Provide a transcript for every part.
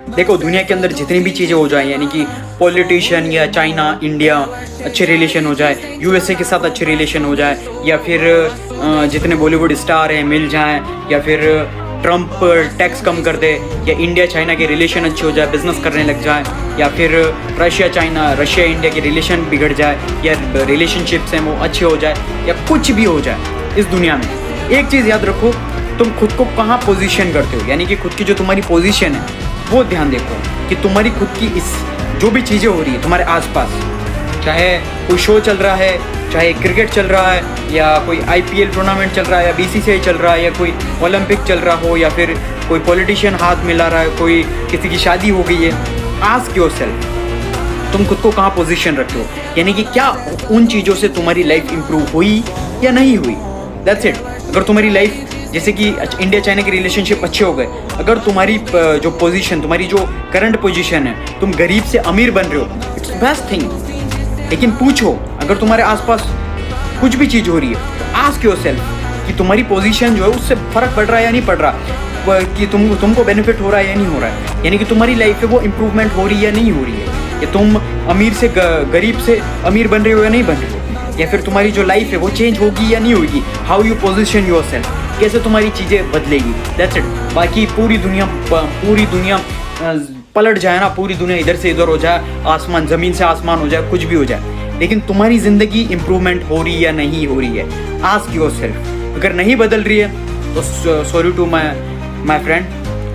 देखो दुनिया के अंदर जितनी भी चीज़ें हो जाए, यानी कि पॉलिटिशियन या चाइना इंडिया अच्छे रिलेशन हो जाए, यूएसए के साथ अच्छे रिलेशन हो जाए, या फिर जितने बॉलीवुड स्टार हैं मिल जाएं, या फिर ट्रम्प टैक्स कम कर दे, या इंडिया चाइना के रिलेशन अच्छे हो जाए, बिजनेस करने लग जाए, या फिर रशिया इंडिया के रिलेशन बिगड़ जाए, या रिलेशनशिप्स हैं वो अच्छे हो जाए, या कुछ भी हो जाए इस दुनिया में, एक चीज़ याद रखो, तुम खुद को कहाँ पोजीशन करते हो, यानी कि खुद की जो तुम्हारी पोजीशन है वो ध्यान देखो कि तुम्हारी खुद की इस जो भी चीज़ें हो रही है तुम्हारे आसपास, चाहे कोई शो चल रहा है, चाहे क्रिकेट चल रहा है, या कोई आईपीएल टूर्नामेंट चल रहा है, या बीसीसीआई चल रहा है, या कोई ओलंपिक चल रहा हो, या फिर कोई पॉलिटिशियन हाथ मिला रहा है, कोई किसी की शादी हो गई है, आस्क योरसेल्फ तुम खुद को कहाँ पोजीशन रखते हो, यानी कि क्या उन चीज़ों से तुम्हारी लाइफ इंप्रूव हुई या नहीं हुई। That's it. अगर तुम्हारी लाइफ जैसे कि इंडिया चाइना के रिलेशनशिप अच्छे हो गए, अगर तुम्हारी जो पोजीशन, तुम्हारी जो करंट पोजीशन है, तुम गरीब से अमीर बन रहे हो, इट्स बेस्ट थिंग। लेकिन पूछो, अगर तुम्हारे आसपास कुछ भी चीज़ हो रही है तो आस्क योरसेल्फ कि तुम्हारी पोजीशन जो है उससे फ़र्क पड़ रहा है या नहीं पड़ रहा, कि तुमको बेनिफिट हो रहा है या नहीं हो रहा है, यानी कि तुम्हारी लाइफ में वो इम्प्रूवमेंट हो रही है या नहीं हो रही है, या तुम अमीर से गरीब से अमीर बन रहे हो या नहीं बन रहे हो, या फिर तुम्हारी जो लाइफ है वो चेंज होगी या नहीं होगी। हाउ यू पोजीशन योरसेल्फ, कैसे तुम्हारी चीज़ें बदलेगी। That's it. बाकी पूरी दुनिया पलट जाए ना, पूरी दुनिया इधर से इधर हो जाए, आसमान ज़मीन से आसमान हो जाए, कुछ भी हो जाए, लेकिन तुम्हारी ज़िंदगी इम्प्रूवमेंट हो रही है या नहीं हो रही है, आस्क योरसेल्फ। अगर नहीं बदल रही है तो सॉरी टू माई फ्रेंड,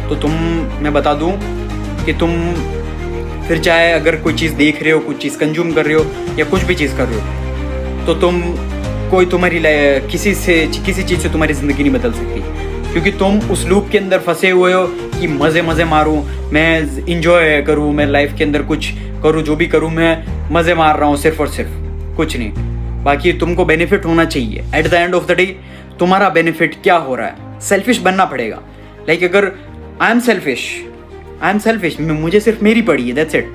तो मैं बता दूँ कि तुम फिर चाहे अगर कोई चीज़ देख रहे हो, कुछ चीज़ कंज्यूम कर रहे हो, या कुछ भी चीज़ कर रहे हो, तो तुम कोई तुम्हारी किसी चीज़ से तुम्हारी ज़िंदगी नहीं बदल सकती, क्योंकि तुम उस लूप के अंदर फंसे हुए हो कि मज़े मारूं, मैं इंजॉय करूं, मैं लाइफ के अंदर कुछ करूं, जो भी करूं मैं मज़े मार रहा हूं सिर्फ और सिर्फ, कुछ नहीं। बाकी तुमको बेनिफिट होना चाहिए। At the end of the day तुम्हारा बेनिफिट क्या हो रहा है, सेल्फिश बनना पड़ेगा। लाइक अगर आई एम सेल्फिश, मुझे सिर्फ मेरी पड़ी है, दैट्स इट।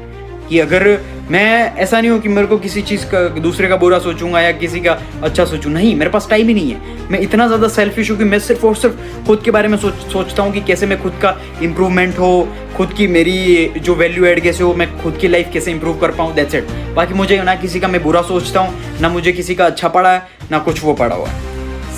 कि अगर मैं ऐसा नहीं हूँ कि मेरे को किसी चीज़ का दूसरे का बुरा सोचूंगा या किसी का अच्छा सोचूं, नहीं, मेरे पास टाइम ही नहीं है। मैं इतना ज़्यादा सेल्फिश हूँ कि मैं सिर्फ और सिर्फ खुद के बारे में सोचता हूँ कि कैसे मैं खुद का इम्प्रूवमेंट हो, खुद की मेरी जो वैल्यू एड कैसे हो, मैं खुद की लाइफ कैसे इंप्रूव कर पाऊँ, दैट्स इट। बाकी मुझे ना किसी का मैं बुरा सोचता हूँ, ना मुझे किसी का अच्छा पड़ा है, ना कुछ वो पड़ा हुआ है।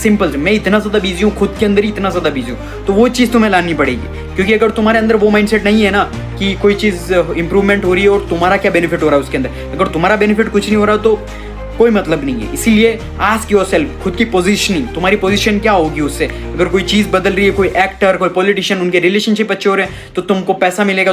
सिंपल, मैं इतना ज़्यादा बिजी हूँ, खुद के अंदर ही इतना ज़्यादा बिजी हूँ, तो वो चीज़ तुम्हें लानी पड़ेगी। क्योंकि अगर तुम्हारे अंदर वो माइंडसेट नहीं है ना कि कोई चीज़ इंप्रूवमेंट हो रही है और तुम्हारा क्या बेनिफिट हो रहा है उसके अंदर, अगर तुम्हारा बेनिफिट कुछ नहीं हो रहा तो कोई मतलब नहीं है। इसीलिए आस्क योरसेल्फ, खुद की पोजीशनिंग, तुम्हारी पोजीशन क्या होगी उससे। अगर कोई चीज़ बदल रही है, कोई एक्टर, कोई पॉलिटिशियन, उनके रिलेशनशिप अच्छे हो रहे हैं तो तुमको पैसा मिलेगा।